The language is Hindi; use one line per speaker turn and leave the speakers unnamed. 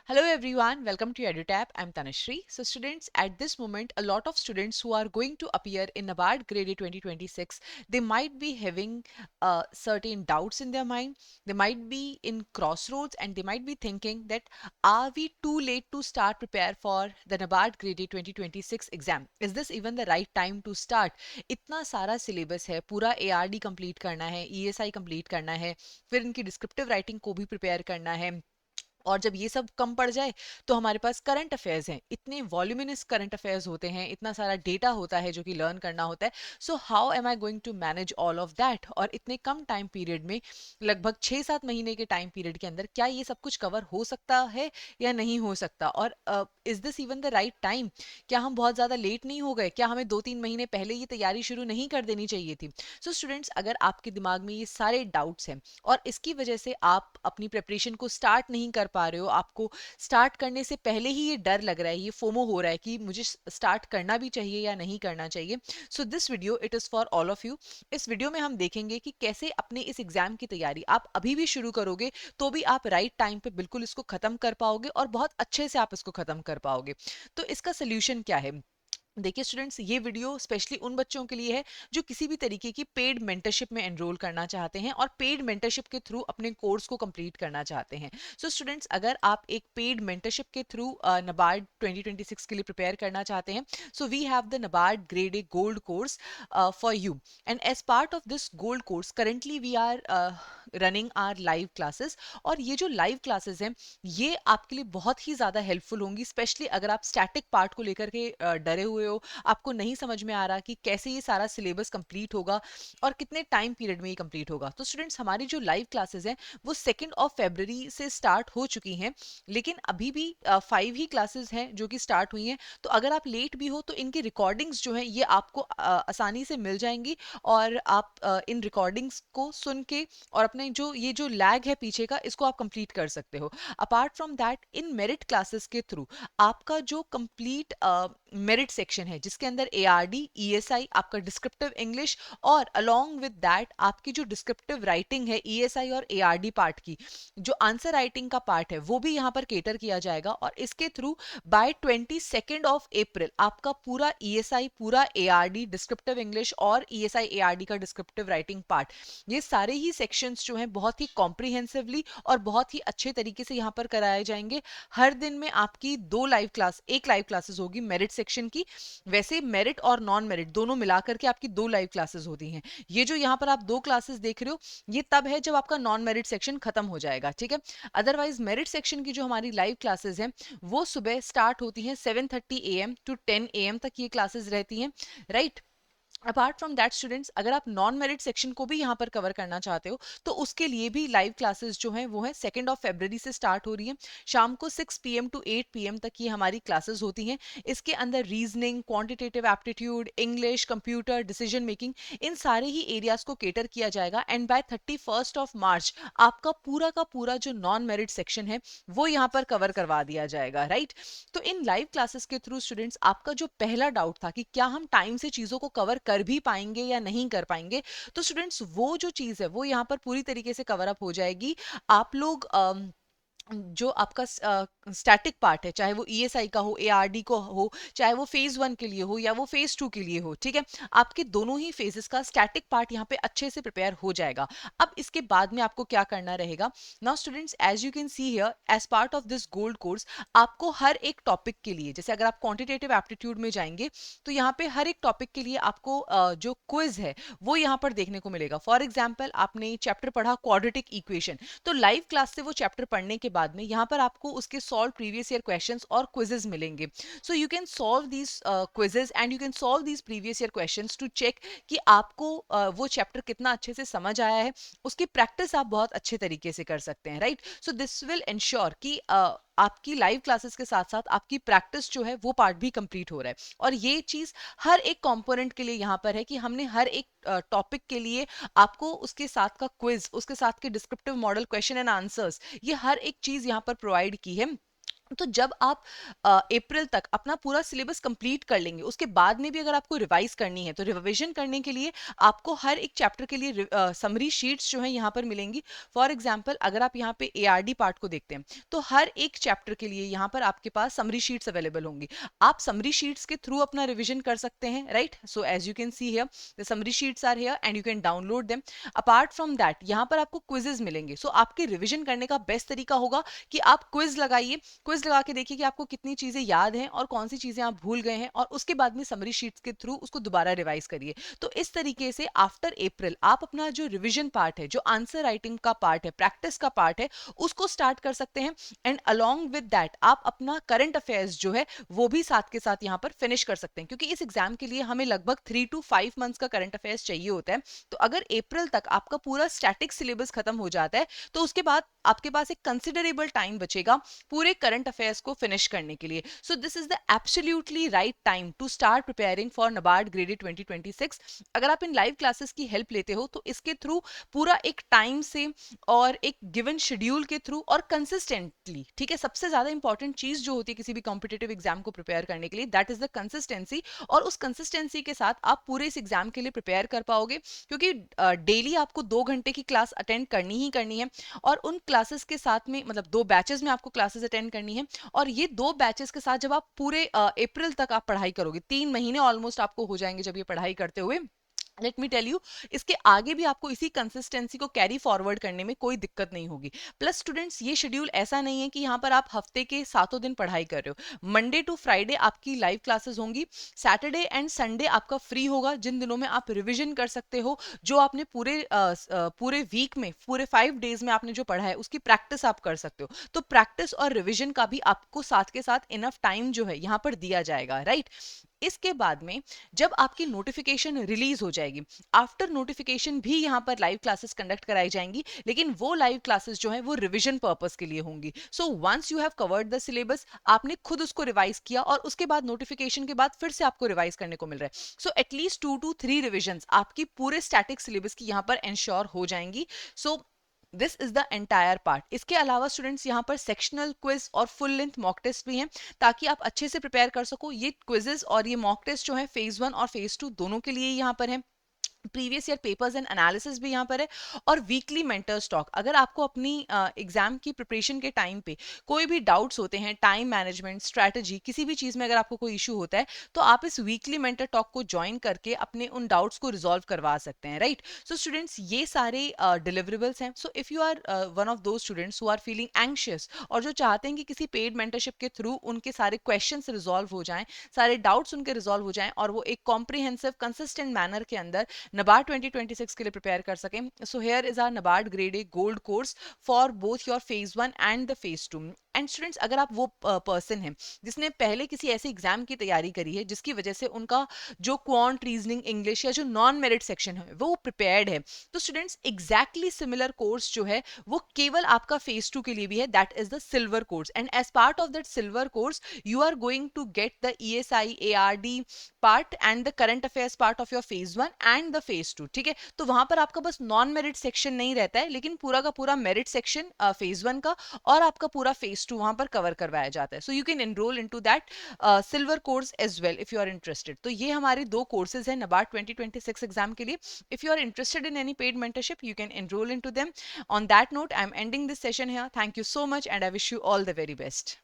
Hello everyone, welcome to EduTap. I'm Tanushree. So students, at this moment, a lot of students who are going to appear in NABARD Grade A 2026, they might be having certain doubts in their mind. They might be in crossroads and they might be thinking that are we too late to start prepare for the NABARD Grade A 2026 exam? Is this even the right time to start? इतना सारा syllabus है, पूरा ARD complete करना है, ESI complete करना है, फिर इनकी descriptive writing को भी prepare करना है और जब ये सब कम पड़ जाए तो हमारे पास करंट अफेयर्स हैं, इतने वॉल्यूमिनस करंट अफेयर्स होते हैं, इतना सारा डेटा होता है जो कि लर्न करना होता है. So how am I going to manage all of that? और इतने कम टाइम पीरियड में, लगभग 6-7 महीने के टाइम पीरियड के अंदर क्या ये सब कुछ कवर हो सकता है या नहीं हो सकता? और is this even the right time? क्या हम बहुत ज़्यादा लेट नहीं हो गए? क्या हमें 2-3 महीने पहले ये तैयारी शुरू नहीं कर देनी चाहिए थी? सो स्टूडेंट्स, अगर आपके दिमाग में ये सारे डाउट्स हैं और इसकी वजह से आप अपनी प्रिपरेशन को स्टार्ट नहीं कर पा रहे हो, आपको स्टार्ट करने से पहले ही ये डर लग रहा है, ये फोमो हो रहा है कि मुझे स्टार्ट करना भी चाहिए या नहीं करना चाहिए, so this video it is for all of you. इस वीडियो में हम देखेंगे कि कैसे अपने इस एग्जाम की तैयारी आप अभी भी शुरू करोगे तो भी आप राइट टाइम पे बिल्कुल इसको खत्म कर पाओगे और बहुत अच्छे से आप इसको खत्म कर पाओगे. तो इसका सोल्यूशन क्या है? देखिए स्टूडेंट्स, ये वीडियो स्पेशली उन बच्चों के लिए है जो किसी भी तरीके की पेड मेंटरशिप में एनरोल करना चाहते हैं और पेड मेंटरशिप के थ्रू अपने कोर्स को कंप्लीट करना चाहते हैं. सो स्टूडेंट्स, अगर आप एक पेड मेंटरशिप के थ्रू नबार्ड 2026 के लिए प्रिपेयर करना चाहते हैं, so we have the NABARD grade A gold course for you. And as part of this gold course currently we are running our live classes. और ये जो लाइव क्लासेस हैं ये आपके लिए बहुत ही ज़्यादा हेल्पफुल होंगी, स्पेशली अगर आप स्टैटिक पार्ट को लेकर के डरे हुए हो, आपको नहीं समझ में आ रहा कि कैसे ये सारा सिलेबस कंप्लीट होगा और कितने टाइम पीरियड में ये कंप्लीट होगा. तो स्टूडेंट्स, हमारी जो लाइव क्लासेस हैं वो 2 फरवरी से स्टार्ट हो चुकी हैं, लेकिन अभी भी 5 ही क्लासेस हैं जो कि स्टार्ट हुई हैं. तो अगर आप लेट भी हो तो इनकी रिकॉर्डिंग्स जो हैं ये आपको आसानी से मिल जाएंगी और आप इन रिकॉर्डिंग्स को सुन के और अपने जो ये जो लैग है पीछे का, इसको आप कंप्लीट कर सकते हो. Apart from that, in merit classes के थ्रू आपका जो कंप्लीट मेरिट सेक्शन है जिसके अंदर एआरडी, ईएसआई, आपका डिस्क्रिप्टिव इंग्लिश और अलोंग विद दैट आपकी जो डिस्क्रिप्टिव राइटिंग है ईएसआई और एआरडी पार्ट की, जो आंसर राइटिंग का पार्ट है वो भी यहाँ पर केटर किया जाएगा. और इसके थ्रू बाय 22 अप्रैल आपका पूरा ईएसआई, पूरा एआरडी, डिस्क्रिप्टिव इंग्लिश और ईएसआई एआरडी का डिस्क्रिप्टिव राइटिंग पार्ट, ये सारे ही सेक्शंस जो हैं बहुत ही कॉम्प्रिहेंसिवली और बहुत ही अच्छे तरीके से यहाँ पर कराए जाएंगे. हर दिन में आपकी एक लाइव क्लासेस होगी मेरिट सेक्शन की. वैसे मेरिट और नॉन मेरिट दोनों मिलाकर के आपकी 2 लाइव क्लासेस होती हैं. ये जो यहाँ पर आप 2 क्लासेस देख रहे हो ये तब है जब आपका नॉन मेरिट सेक्शन खत्म हो जाएगा, ठीक है. अदरवाइज मेरिट सेक्शन की जो हमारी लाइव क्लासेस हैं वो सुबह स्टार्ट होती हैं 7:30 AM टू 10 AM तक ये क्लासेस रहती हैं, right. Apart from that students, अगर आप नॉन मेरिट सेक्शन को भी यहाँ पर कवर करना चाहते हो तो उसके लिए भी लाइव क्लासेस जो हैं वो है 2 फरवरी से स्टार्ट हो रही हैं. शाम को 6 PM टू 8 PM तक ये हमारी क्लासेस होती हैं. इसके अंदर reasoning, quantitative aptitude, English, computer, decision making, इन सारे ही एरियाज को केटर किया जाएगा. एंड बाय 31 March आपका पूरा का पूरा जो नॉन मेरिट सेक्शन है वो यहाँ पर कवर करवा दिया जाएगा, राइट. तो इन लाइव क्लासेस के थ्रू स्टूडेंट्स, आपका जो पहला डाउट था कि क्या हम टाइम से चीज़ों को कवर कर भी पाएंगे या नहीं कर पाएंगे, तो स्टूडेंट्स वो जो चीज़ है वो यहाँ पर पूरी तरीके से कवर अप हो जाएगी. आप लोग जो आपका स्टैटिक पार्ट है, चाहे वो ईएसआई का हो, एआरडी को हो, चाहे वो फेज 1 के लिए हो या वो फेज 2 के लिए हो, ठीक है, आपके दोनों ही फेजेस का स्टैटिक पार्ट यहाँ पे अच्छे से प्रिपेयर हो जाएगा. अब इसके बाद में आपको क्या करना रहेगा? Now students, as you can see here, as part of this gold course आपको हर एक टॉपिक के लिए, जैसे अगर आप क्वांटिटेटिव एप्टीट्यूड में जाएंगे तो यहाँ पे हर एक टॉपिक के लिए आपको जो क्विज है वो यहाँ पर देखने को मिलेगा. फॉर एग्जाम्पल, आपने चैप्टर पढ़ा क्वाड्रेटिक इक्वेशन, तो लाइव क्लास से वो चैप्टर पढ़ने के बाद में यहाँ पर आपको उसके सॉल्व प्रीवियस ईयर क्वेश्चंस और क्विजेस मिलेंगे. So you can solve these quizzes and you can solve these previous year questions to check कि आपको वो चैप्टर कितना अच्छे से समझ आया है. उसकी प्रैक्टिस आप बहुत अच्छे तरीके से कर सकते हैं, right. So this will ensure कि आपकी लाइव क्लासेस के साथ साथ आपकी प्रैक्टिस जो है वो पार्ट भी कंप्लीट हो रहा है. और ये चीज़ हर एक कंपोनेंट के लिए यहाँ पर है कि हमने हर एक टॉपिक के लिए आपको उसके साथ का क्विज, उसके साथ के descriptive model question and answers, ये हर एक चीज़ यहाँ पर प्रोवाइड की है. तो जब आप अप्रैल तक अपना पूरा सिलेबस कंप्लीट कर लेंगे, उसके बाद में भी अगर आपको रिवाइज करनी है तो रिवीजन करने के लिए आपको हर एक चैप्टर के लिए समरी शीट्स जो है यहाँ पर मिलेंगी। फॉर एग्जांपल अगर आप यहाँ पे एआरडी पार्ट को देखते हैं तो हर एक चैप्टर के लिए यहाँ पर आपके पास समरी शीट्स अवेलेबल होंगी। आप समरी शीट्स के थ्रू अपना रिविजन कर सकते हैं, right. So as you can see here the summary sheets are here and you can download them. Apart from that यहाँ पर आपको क्विजेज मिलेंगे। सो आपके रिविजन करने का बेस्ट तरीका होगा कि आप क्विज लगाइए, क्विज लगा के देखिए कि आपको कितनी चीजें याद हैं और कौन सी चीजें आप भूल गए हैं, और उसके बाद में समरी शीट्स के थ्रू उसको दोबारा रिवाइज करिए। तो इस तरीके से आफ्टर अप्रैल आप अपना जो रिवीजन पार्ट है, जो आंसर राइटिंग का पार्ट है, प्रैक्टिस का पार्ट है, उसको स्टार्ट कर सकते हैं। एंड अलोंग विद दैट आप अपना करंट अफेयर्स जो है वो भी साथ के साथ यहाँ पर फिनिश कर सकते हैं, क्योंकि इस एग्जाम के लिए हमें लगभग 3 to 5 मंथ्स का करंट अफेयर्स चाहिए होता है। तो अगर अप्रैल तक आपका पूरा स्टैटिक सिलेबस खत्म हो जाता है तो उसके बाद आपके पास एक कंसिडरेबल टाइम बचेगा पूरे करंट अफेयर्स को फिनिश करने के लिए। So this is the absolutely right time to start preparing for NABARD graded 2026। अगर आप इन लाइव क्लासेस की हेल्प लेते हो तो इसके थ्रू पूरा एक टाइम से और एक गिवन शेड्यूल के थ्रू और कंसिस्टेंटली, ठीक है, सबसे ज्यादा इंपॉर्टेंट चीज जो होती है किसी भी कॉम्पिटेटिव एग्जाम को प्रिपेयर करने के लिए, दैट इज द कंसिस्टेंसी। और उस कंसिस्टेंसी के साथ आप पूरे इस एग्जाम के लिए प्रिपेयर कर पाओगे, क्योंकि डेली आपको 2 घंटे की क्लास अटेंड करनी ही करनी है। और उन क्लासेस के साथ में मतलब 2 बैचेस में आपको क्लासेस अटेंड करनी है। और ये 2 बैचेस के साथ जब आप पूरे अप्रैल तक आप पढ़ाई करोगे, 3 महीने ऑलमोस्ट आपको हो जाएंगे जब ये पढ़ाई करते हुए, लेट मी टेल यू, इसके आगे भी आपको इसी कंसिस्टेंसी को कैरी फॉरवर्ड करने में कोई दिक्कत नहीं होगी। प्लस स्टूडेंट्स, ये शेड्यूल ऐसा नहीं है कि यहाँ पर आप हफ्ते के 7 दिन पढ़ाई कर रहे हो। मंडे टू फ्राइडे आपकी लाइव क्लासेस होंगी, सैटरडे एंड संडे आपका फ्री होगा, जिन दिनों में आप रिविजन कर सकते हो। जो आपने पूरे वीक में, पूरे 5 डेज में आपने जो पढ़ा है उसकी प्रैक्टिस आप कर सकते हो। तो प्रैक्टिस और रिविजन का भी आपको साथ के साथ इनफ टाइम जो है यहाँ पर दिया जाएगा, राइट। इसके बाद में जब आपकी नोटिफिकेशन रिलीज हो जाएगी, आफ्टर नोटिफिकेशन भी यहाँ पर लाइव क्लासेस कंडक्ट कराई जाएंगी, लेकिन वो लाइव क्लासेस जो है वो रिवीजन पर्पस के लिए होंगी। So once you have covered the syllabus, आपने खुद उसको रिवाइज किया और उसके बाद नोटिफिकेशन के बाद फिर से आपको रिवाइज करने को मिल रहा है। सो एटलीस्ट 2 to 3 रिविजन आपकी पूरे स्टैटिक सिलेबस की यहाँ पर इंश्योर हो जाएंगी। सो this is the entire part. इसके अलावा स्टूडेंट्स यहाँ पर सेक्शनल क्विज और फुल लेंथ मॉक टेस्ट भी हैं, ताकि आप अच्छे से प्रिपेयर कर सको। ये क्विजेस और ये मॉक टेस्ट जो है फेज 1 और फेज 2 दोनों के लिए यहाँ पर है। Previous year papers and analysis भी यहाँ पर है। और वीकली मेंटर स्टॉक, अगर आपको अपनी एग्जाम की प्रिपरेशन के टाइम पे कोई भी डाउट्स होते हैं, टाइम मैनेजमेंट, स्ट्रैटेजी, किसी भी चीज़ में अगर आपको कोई इशू होता है, तो आप इस वीकली मेंटर टॉक को ज्वाइन करके अपने उन डाउट्स को रिजॉल्व करवा सकते हैं, राइट। सो स्टूडेंट्स, ये सारे डिलीवरेबल्स हैं। So if you are one of those students who are feeling anxious और जो चाहते हैं कि किसी पेड मेंटरशिप के थ्रू उनके सारे क्वेश्चन रिजॉल्व हो जाएं, सारे डाउट्स उनके रिजॉल्व हो जाएं, और वो एक कॉम्प्रिहेंसिव कंसिस्टेंट मैनर के अंदर NABARD 2026 के लिए प्रिपेयर कर सकें, so here is our NABARD grade A gold course for both your phase 1 and the phase 2। And students, अगर आप वो पर्सन हैं जिसने पहले किसी ऐसे एग्जाम की तैयारी करी है जिसकी वजह से उनका जो क्वांट, रीजनिंग, इंग्लिश या जो नॉन मेरिट सेक्शन है वो प्रिपेयर्ड है, तो स्टूडेंट्स एग्जैक्टली सिमिलर कोर्स जो है वो केवल आपका फेज 2 के लिए भी है, that is the silver course. And as part of that silver course you are going to get the ESI ARD part and the current affairs part of your phase 1 and the phase 2, ठीक है। तो वहां पर आपका बस नॉन मेरिट सेक्शन नहीं रहता है, लेकिन पूरा का पूरा मेरिट सेक्शन फेज 1 का और आपका पूरा फेज 2 वहां पर कवर करवाया जाता है। So you can enroll into that silver course as well if you are interested. तो ये हमारे 2 कोर्सेज हैं NABARD 2026 एग्जाम के लिए। If you are interested in any paid mentorship, you can enroll into them. On that note, I am ending this session here. Thank you so much and I wish you all the very best.